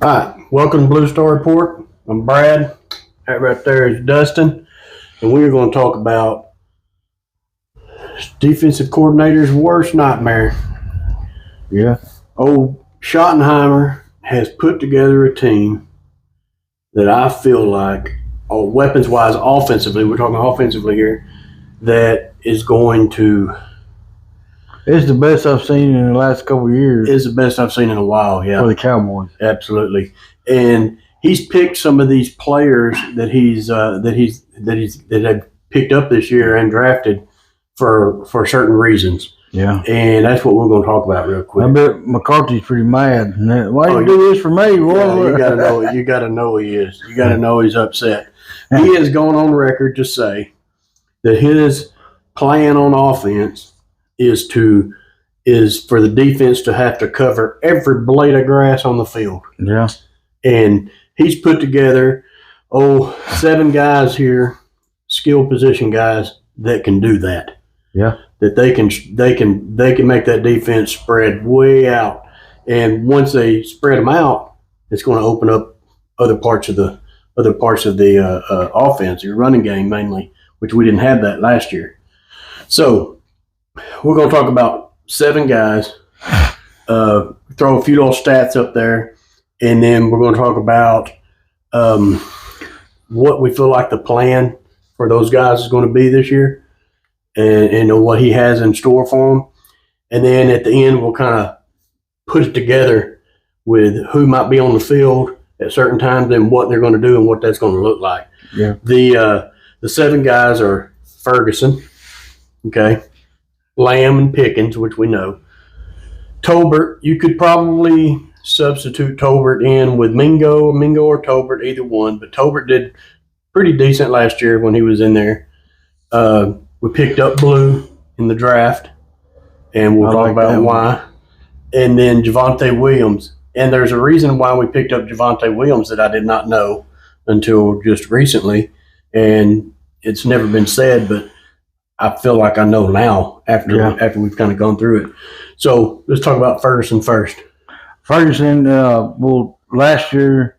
All right, welcome to Blue Star Report. I'm Brad. That right there is Dustin, and we're going to talk about defensive coordinator's worst nightmare. Yeah. Old Schottenheimer has put together a team that I feel like, weapons-wise, offensively, we're talking offensively here, that is going to... It's the best I've seen in the last couple of years. It's the best I've seen in a while, yeah. For the Cowboys. Absolutely. And he's picked some of these players that have picked up this year and drafted for certain reasons. Yeah. And that's what we're going to talk about real quick. I bet McCarthy's pretty mad. Why you do this for me? Yeah, you gotta know it. You gotta know he is. You gotta know he's upset. He has gone on record to say that his plan on offense is for the defense to have to cover every blade of grass on the field. Yeah. And he's put together 7 guys here, skill position guys that can do that. Yeah. That they can make that defense spread way out. And once they spread them out, it's going to open up other parts of the offense, your running game mainly, which we didn't have that last year. So we're going to talk about 7 guys, throw a few little stats up there, and then we're going to talk about what we feel like the plan for those guys is going to be this year and what he has in store for them. And then at the end, we'll kind of put it together with who might be on the field at certain times and what they're going to do and what that's going to look like. Yeah. The 7 guys are Ferguson, okay, Lamb and Pickens, which we know. Tolbert, you could probably substitute Tolbert in with Mingo or Tolbert, either one. But Tolbert did pretty decent last year when he was in there. We picked up Blue in the draft, and we'll talk about why. And then Javonte Williams. And there's a reason why we picked up Javonte Williams that I did not know until just recently. And it's never been said, but I feel like I know now after we've kind of gone through it. So let's talk about Ferguson first. Ferguson, last year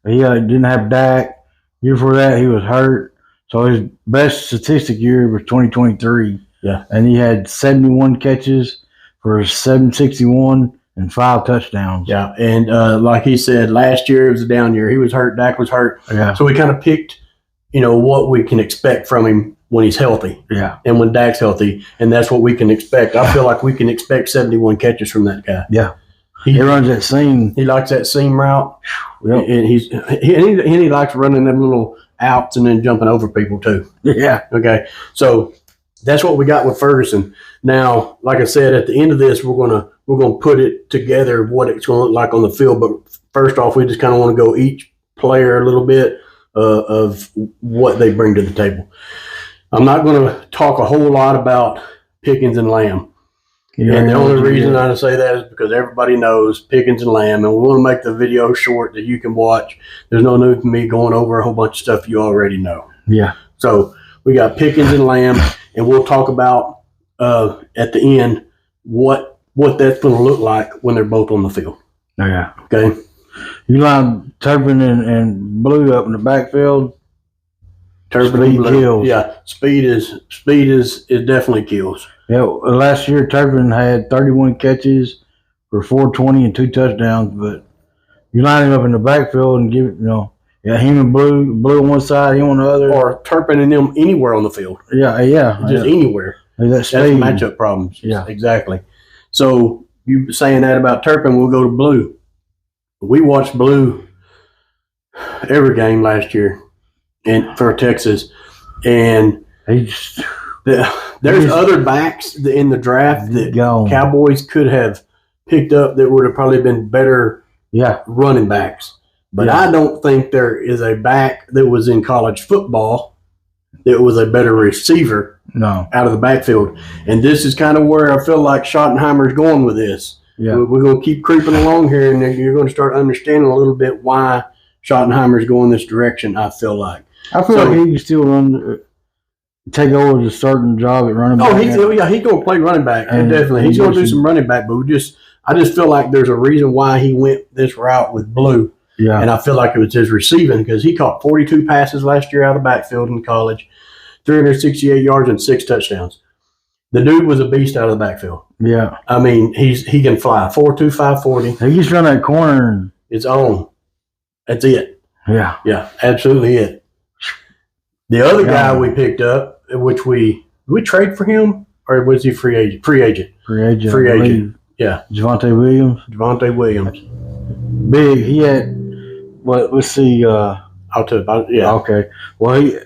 he didn't have Dak. Year before that he was hurt. So his best statistic year was 2023. Yeah. And he had 71 catches for 761 and 5 touchdowns. Yeah. And like he said, last year it was a down year. He was hurt. Dak was hurt. Yeah. So we kind of picked, what we can expect from him when he's healthy. Yeah. And when Dak's healthy. And that's what we can expect. I feel like we can expect 71 catches from that guy. Yeah. He runs that seam. He likes that seam route. Yep. And he likes running them little outs and then jumping over people too. Yeah. Okay. So that's what we got with Ferguson. Now, like I said, at the end of this, we're gonna put it together what it's gonna look like on the field. But first off, we just kind of want to go each player a little bit of what they bring to the table. I'm not going to talk a whole lot about Pickens and Lamb. Yeah, and the only reason I say that is because everybody knows Pickens and Lamb, and we want to make the video short that you can watch. There's no need for me going over a whole bunch of stuff you already know. Yeah. So we got Pickens and Lamb, and we'll talk about at the end what that's going to look like when they're both on the field. Yeah. Okay. You line Turpin and Blue up in the backfield. Turpin and Blue. Kills. Yeah. Speed is definitely kills. Yeah, last year Turpin had 31 catches for 420 and 2 touchdowns, but you line him up in the backfield and give it, him and Blue on one side, him on the other. Or Turpin and them anywhere on the field. Yeah. Just anywhere. That's matchup problems. Yeah. Exactly. So you saying that about Turpin, we'll go to Blue. We watched Blue every game last year for Texas, and there's other backs in the draft that Cowboys could have picked up that would have probably been better running backs. But I don't think there is a back that was in college football that was a better receiver out of the backfield. And this is kind of where I feel like Schottenheimer's going with this. Yeah. We're going to keep creeping along here, and you're going to start understanding a little bit why Schottenheimer's going this direction, I feel like. I feel like he can still take over the starting job at running back. Oh, he's going to play running back. Definitely. He's going to do some running back, but I just feel like there's a reason why he went this route with Blue. Yeah. And I feel like it was his receiving because he caught 42 passes last year out of the backfield in college, 368 yards and 6 touchdowns. The dude was a beast out of the backfield. Yeah. I mean, he can fly 4.25 40. He just run that corner. And, It's on. That's it. yeah. Yeah, absolutely it. The other guy we picked up, which we trade for him, or was he free agent? Free agent. Free agent. Free agent. Yeah. Javonte Williams. Javonte Williams. Big. He had, what, let's see. I'll tell you. Yeah. Okay. Well, he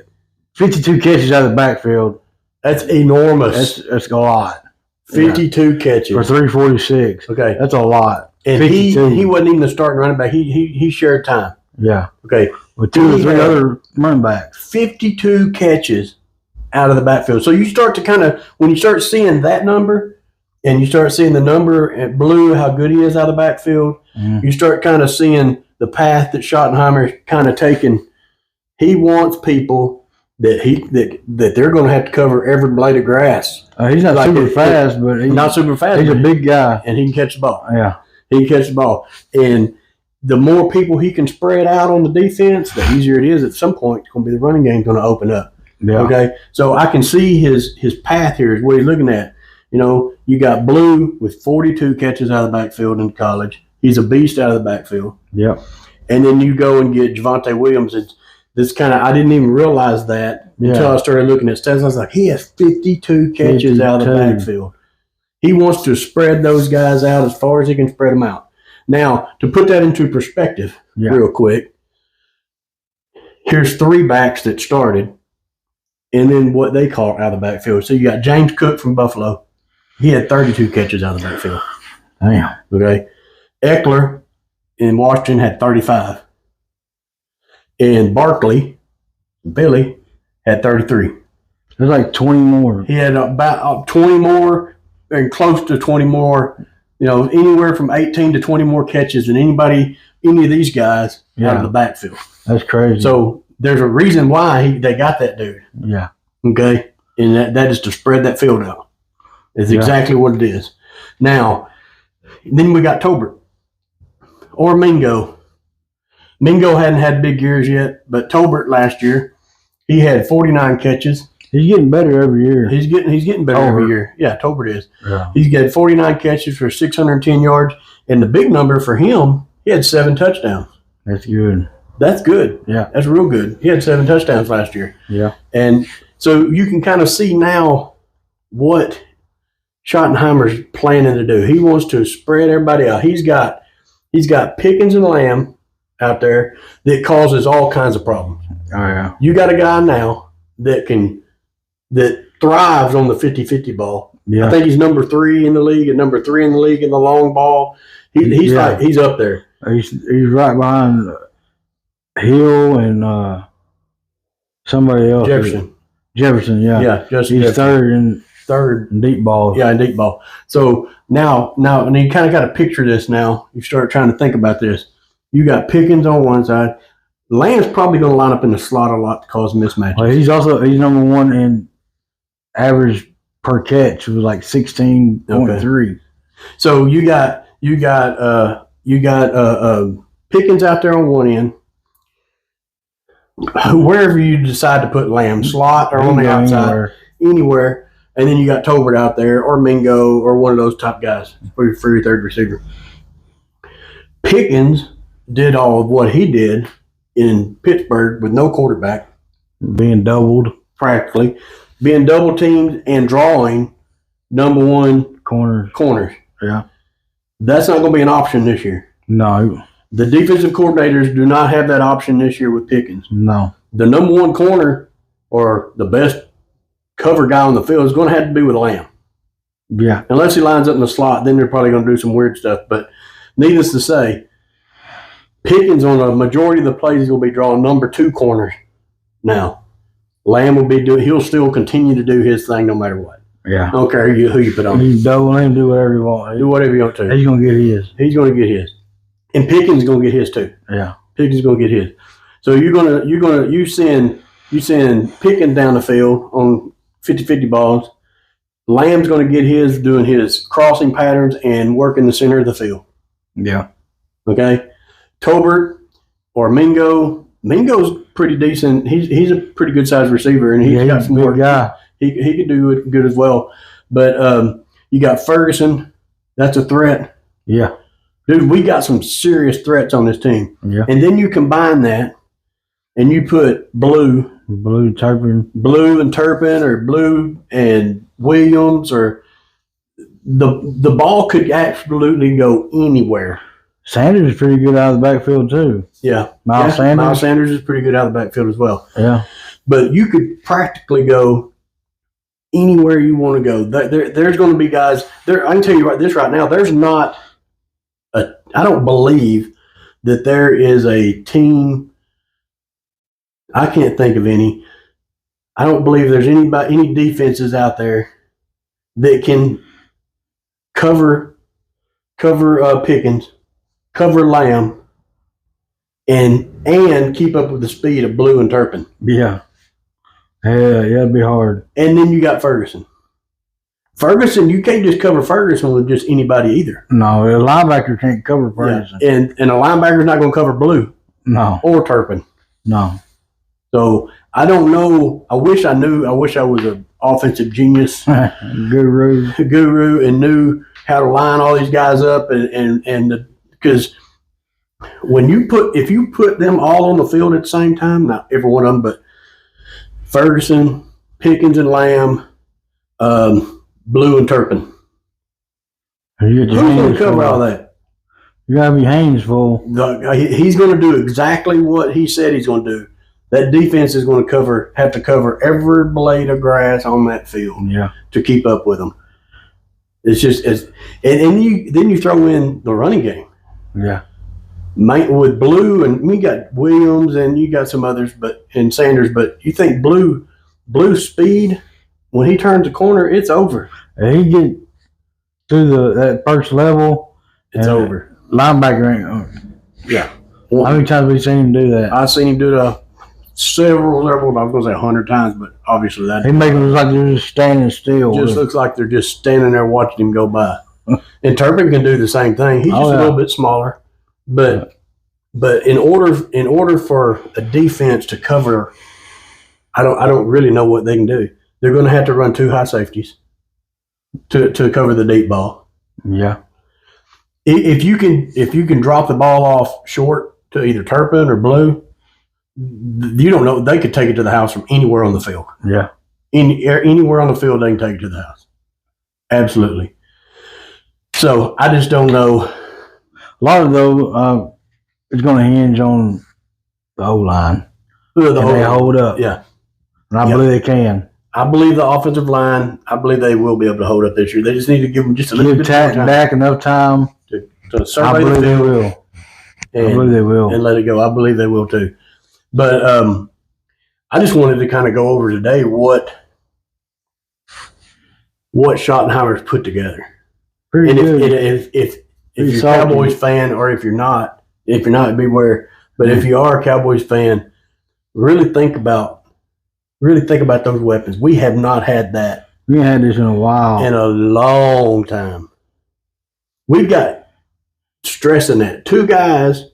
52 catches out of the backfield. That's enormous. That's a lot. 52 catches. For 346. Okay. That's a lot. And he wasn't even the starting running back. He shared time. Yeah. Okay. With 2 or 3 other running backs. 52 catches out of the backfield. So you start to kind of, when you start seeing that number and you start seeing the number at blue, how good he is out of the backfield, you start kind of seeing the path that Schottenheimer kind of taking. He wants people that they're going to have to cover every blade of grass. He's not super fast, but he's not super fast. He's a big guy. And he can catch the ball. Yeah. He can catch the ball. And the more people he can spread out on the defense, the easier it is. At some point, it's going to be the running game going to open up. Yeah. Okay? So I can see his path here is what he's looking at. You know, you got Blue with 42 catches out of the backfield in college. He's a beast out of the backfield. Yep. And then you go and get Javonte Williams. It's this kind of, I didn't even realize that until I started looking at stats. I was like, he has 52 catches out of the backfield. He wants to spread those guys out as far as he can spread them out. Now, to put that into perspective real quick, here's 3 backs that started and then what they call out of the backfield. So you got James Cook from Buffalo. He had 32 catches out of the backfield. Damn. Okay. Eckler in Washington had 35. And Billy, had 33. There's like 20 more. He had about 20 more and close to 20 more, you know, anywhere from 18 to 20 more catches than any of these guys out of the backfield. That's crazy. So there's a reason why they got that dude. Yeah. Okay. And that is to spread that field out. That's exactly what it is. Now, then we got Tolbert or Mingo. Mingo hadn't had big years yet, but Tolbert last year, he had 49 catches. He's getting better every year. He's getting better every year. Yeah, Tolbert is. Yeah. He's got 49 catches for 610 yards, and the big number for him, he had 7 touchdowns. That's good. That's good. Yeah. That's real good. He had 7 touchdowns last year. Yeah. And so you can kind of see now what Schottenheimer's planning to do. He wants to spread everybody out. He's got Pickens and Lamb out there that causes all kinds of problems. Oh, yeah. You got a guy now that thrives on the 50-50 ball. Yeah. I think he's number 3 in the league and number 3 in the league in the long ball. He's up there. He's right behind Hill and somebody else. Jefferson, yeah. Yeah, Justin he's Jefferson. third in deep ball. Yeah, in deep ball. So now, and you kind of got to picture this now. You start trying to think about this. You got Pickens on one side. Lamb's probably going to line up in the slot a lot to cause mismatches. Well, he's number 1 in average per catch. It was like 16.3. Okay. So you got Pickens out there on one end. Wherever you decide to put Lamb, slot or on the outside, anywhere. And then you got Tolbert out there or Mingo or one of those top guys for your third receiver. Pickens did all of what he did in Pittsburgh with no quarterback. Being doubled. Practically. Being double teamed and drawing number 1 corners. Yeah. That's not going to be an option this year. No. The defensive coordinators do not have that option this year with Pickens. No. The number 1 corner or the best cover guy on the field is going to have to be with Lamb. Yeah. Unless he lines up in the slot, then they're probably going to do some weird stuff. But needless to say, Pickens on a majority of the plays is going to be drawing number 2 corners now. Lamb will be he'll still continue to do his thing no matter what. Yeah. I don't care who you put on. You double him, do whatever you want. Do whatever you want to. He's going to get his. He's going to get his. And Pickens is going to get his too. Yeah. Pickens is going to get his. So you send Pickens down the field on 50-50 balls. Lamb's going to get his doing his crossing patterns and working the center of the field. Yeah. Okay. Tolbert or Mingo. Mingo's pretty decent. He's a pretty good sized receiver, and he's got some a more. big guy. He could do it good as well. But you got Ferguson. That's a threat. Yeah. Dude, we got some serious threats on this team. Yeah. And then you combine that, and you put Blue and Turpin, or Blue and Williams, or the ball could absolutely go anywhere. Sanders is pretty good out of the backfield too. Yeah. Miles Sanders is pretty good out of the backfield as well. Yeah. But you could practically go anywhere you want to go. There's going to be guys there. I can tell you this right now. There's not I don't believe that there is a team. I can't think of any. I don't believe there's any defenses out there that can cover Pickens, cover Lamb, and keep up with the speed of Blue and Turpin. Yeah. Yeah, it'd be hard. And then you got Ferguson. You can't just cover Ferguson with just anybody either. No, a linebacker can't cover Ferguson. Yeah. And a linebacker's not going to cover Blue. No. Or Turpin. No. So I don't know. I wish I knew. I wish I was an offensive genius, guru, and knew how to line all these guys up. And because if you put them all on the field at the same time, not every one of them, but Ferguson, Pickens, and Lamb, Blue and Turpin. Who's going to cover all that? You got to be hands full. He's going to do exactly what he said he's going to do. That defense is going to have to cover every blade of grass on that field to keep up with them. It's just then you throw in the running game. Yeah. With Blue, and we got Williams, and you got some others, and Sanders. But you think Blue speed, when he turns the corner, it's over. He get through that first level, it's over. Linebacker ain't. Yeah. How many times have we seen him do that? I've seen him do it several. I was going to say 100 times, but obviously that he makes it look like they're just standing still. Just looks like they're just standing there watching him go by. And Turpin can do the same thing. He's just a little bit smaller, but in order for a defense to cover, I don't really know what they can do. They're going to have to run 2 high safeties to cover the deep ball. Yeah. If you can drop the ball off short to either Turpin or Blue, you don't know. They could take it to the house from anywhere on the field. Yeah. Anywhere on the field, they can take it to the house. Absolutely. So I just don't know. A lot of those, it's going to hinge on the O-line. They hold up. Yeah. And I believe they can. I believe the offensive line, I believe they will be able to hold up this year. They just need to give them just a little bit more time. Dak enough time to survey the field. I believe they will. And let it go. I believe they will too. But I just wanted to kind of go over today what Schottenheimer's put together. Pretty good. If you're a Cowboys fan, or if you're not, beware. But if you are a Cowboys fan, really think about those weapons. We have not had that. We ain't had this in a while. In a long time. We've got, stressing that, 2 guys.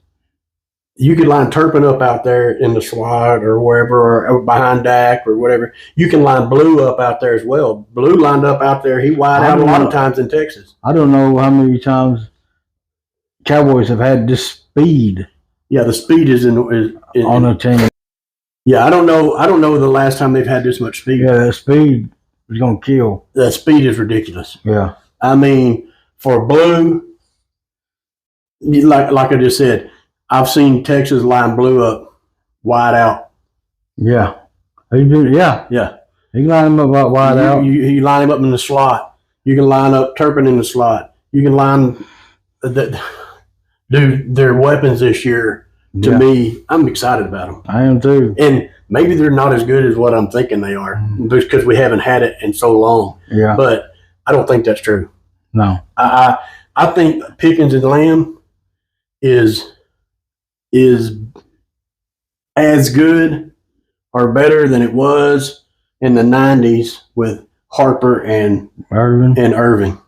You could line Turpin up out there in the slot or wherever, or behind Dak or whatever. You can line Blue up out there as well. Blue lined up out there. He wide out a lot of times in Texas. I don't know how many times Cowboys have had this speed. Yeah, the speed is on the team. Yeah, I don't know the last time they've had this much speed. Yeah, that speed is going to kill. That speed is ridiculous. Yeah. I mean, for Blue, like I just said, I've seen Texas line Blue up wide out. Yeah. Yeah. Yeah. You can line him up wide out. You line him up in the slot. You can line up Turpin in the slot. You can line their weapons this year. To me, I'm excited about them. I am too. And maybe they're not as good as what I'm thinking they are, because we haven't had it in so long. Yeah. But I don't think that's true. No. I think Pickens and Lamb is as good or better than it was in the 90s with Harper and Irving.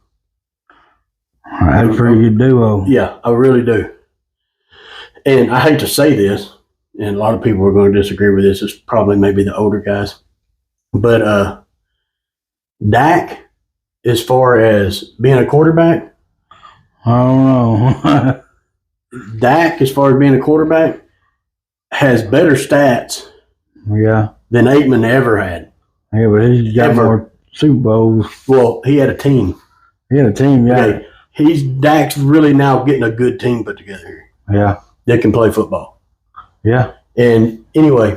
That's a pretty good duo. Yeah, I really do. and I hate to say this, and a lot of people are going to disagree with this. It's probably maybe the older guys, but Dak, as far as being a quarterback, I don't know. Dak, as far as being a quarterback, has better stats Yeah. than Aitman ever had. Yeah, but he's got more Super Bowls. Well, he had a team. He had a team, yeah. Okay. Dak's really now getting a good team put together here. Yeah. That can play football. Yeah. And anyway,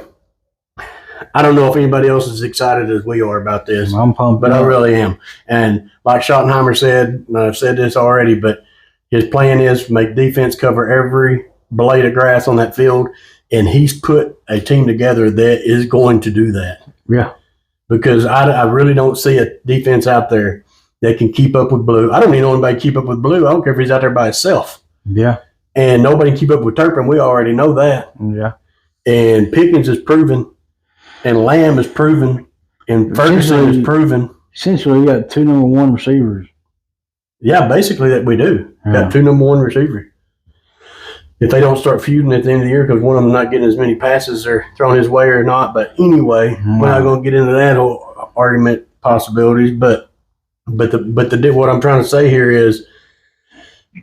I don't know if anybody else is excited as we are about this. I'm pumped. But I really am. And like Schottenheimer said, and I've said this already, but his plan is to make defense cover every blade of grass on that field. And he's put a team together that is going to do that. Yeah. Because I really don't see a defense out there that can keep up with Blue. I don't even know anybody keep up with Blue. I don't care if he's out there by himself. Yeah. And nobody can keep up with Turpin. We already know that. Yeah. And Pickens is proven. And Lamb is proven. And Ferguson is proven. Essentially, we got 2 number 1 receivers. Yeah, basically that we do. Got 2 number 1 receivers. If they don't start feuding at the end of the year because one of them not getting as many passes or thrown his way or not. But anyway, we're not going to get into that whole argument possibilities. But what I'm trying to say here is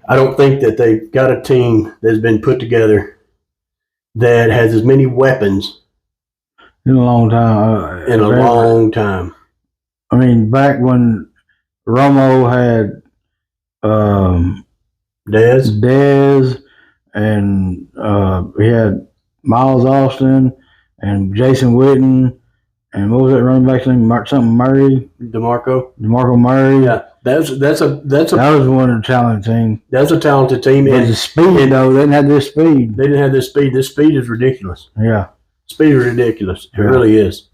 I don't think that they've got a team that's been put together that has as many weapons in a long time. I mean, back when Romo had Dez, and he had Miles Austin and Jason Witten, and what was that running back's name? Something Murray, DeMarco Murray. Yeah, that was one of the talented team. That's a talented team. And the speed, though, they didn't have this speed. They didn't have this speed. This speed is ridiculous. Yeah, speed is ridiculous. It really is.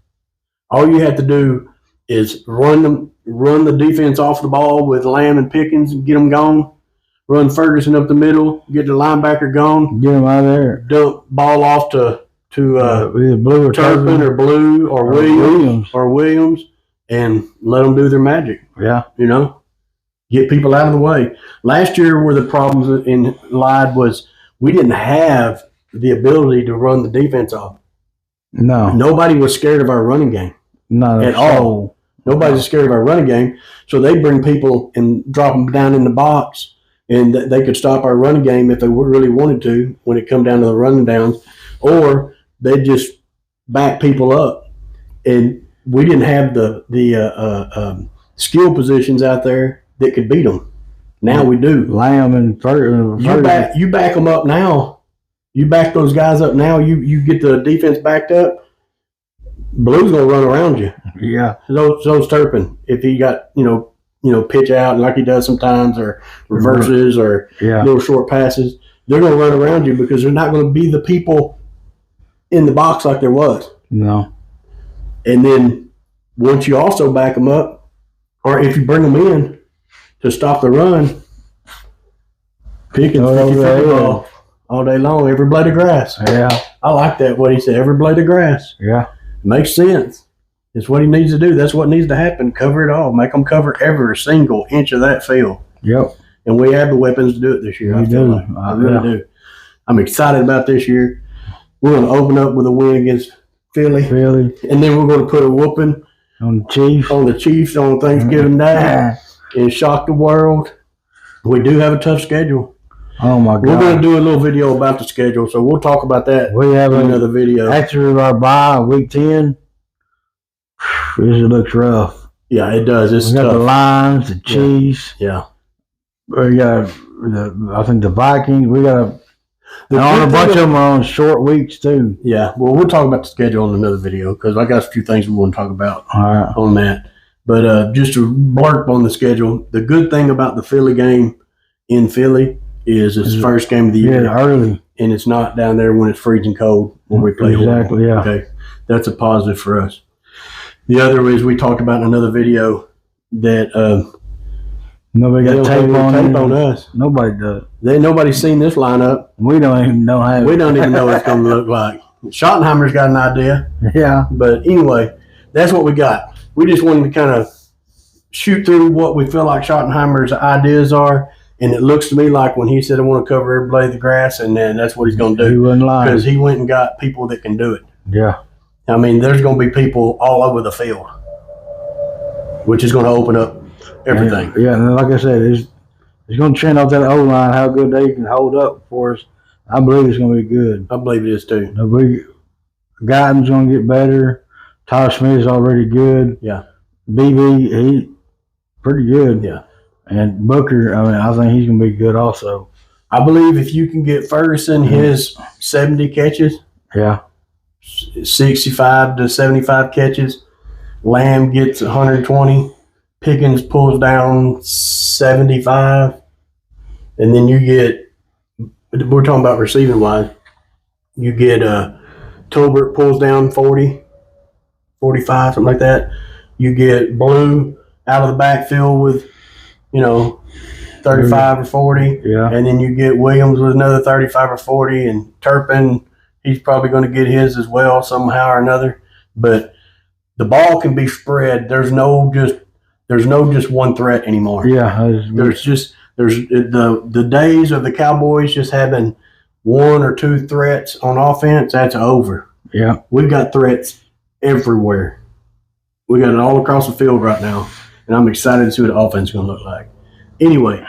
All you have to do is run the defense off the ball with Lamb and Pickens and get them gone. Run Ferguson up the middle, get the linebacker gone. Get him out of there. Dump ball off to either Blue or Turpin or Blue or Williams, and let them do their magic. Yeah. Get people out of the way. Last year where the problems lied was we didn't have the ability to run the defense off. No. Nobody was scared of our running game. Not at all. Nobody's scared of our running game. So they bring people and drop them down in the box. And they could stop our running game if they really wanted to when it come down to the running downs, or they just back people up. And we didn't have the skill positions out there that could beat them. Now we do. Lamb and Ferguson. You back them up now. You back those guys up now. You get the defense backed up. Blue's gonna run around you. Yeah. So's Turpin. If he got pitch out like he does sometimes, or reverses, or little short passes, they're going to run around you because they're not going to be the people in the box like there was. No. And then once you also back them up, or if you bring them in to stop the run, Pickens football all day long, every blade of grass. Yeah. I like that, what he said, every blade of grass. Yeah. Makes sense. It's what he needs to do. That's what needs to happen. Cover it all. Make them cover every single inch of that field. Yep. And we have the weapons to do it this year. I really do. I'm excited about this year. We're going to open up with a win against Philly. And then we're going to put a whooping on the Chiefs on Thanksgiving Day and shock the world. We do have a tough schedule. Oh, my God. We're going to do a little video about the schedule, so we'll talk about that in another video. After our bye, week 10, this looks rough. Yeah, it does. It's we got tough. The Lions, the Chiefs. Yeah. We got, I think, the Vikings. We got a bunch of them are on short weeks, too. Yeah. Well, we'll talk about the schedule in another video because I got a few things we want to talk about on that. But just to blurb on the schedule, the good thing about the Philly game in Philly is it's the first game of the year. Yeah, early. And it's not down there when it's freezing cold when we play. Exactly, yeah. Okay. That's a positive for us. The other is we talked about in another video that nobody got tape on us. Nobody does. Nobody's seen this lineup. We don't even know how. We don't even know what it's going to look like. Schottenheimer's got an idea. Yeah. But anyway, that's what we got. We just wanted to kind of shoot through what we feel like Schottenheimer's ideas are And it looks to me like when he said, I want to cover every blade of the grass, and then that's what he's going to He do. wasn't lying. Because he went and got people that can do it. Yeah. I mean, there's going to be people all over the field, which is going to open up everything. Yeah, and like I said, it's going to trend off that O-line, how good they can hold up for us. I believe it's going to be good. I believe it is too. Guyton's going to get better. Tyler Smith's already good. Yeah. BB, he pretty good. Yeah. And Booker, I mean, I think he's going to be good also. I believe if you can get Ferguson his 70 catches, yeah, 65 to 75 catches, Lamb gets 120, Pickens pulls down 75, and then you get, we're talking about receiving wise, you get Tolbert pulls down 40, 45, something like that. You get Blue out of the backfield with, 35 or 40. Yeah. And then you get Williams with another 35 or 40, and Turpin, he's probably going to get his as well somehow or another. But the ball can be spread. There's no just one threat anymore. Yeah. There's the days of the Cowboys just having one or two threats on offense, that's over. Yeah. We've got threats everywhere. We got it all across the field right now, and I'm excited to see what the offense is going to look like. Anyway,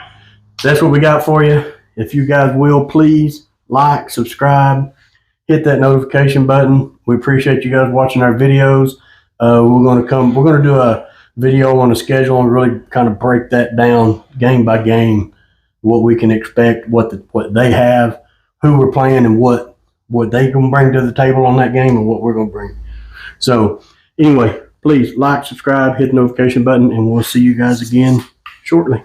that's what we got for you. If you guys will, please like, subscribe, hit that notification button. We appreciate you guys watching our videos. We're going to do a video on the schedule and really kind of break that down game by game, what we can expect, what they have, who we're playing, and what they can bring to the table on that game and what we're going to bring. So anyway, please like, subscribe, hit the notification button, and we'll see you guys again shortly.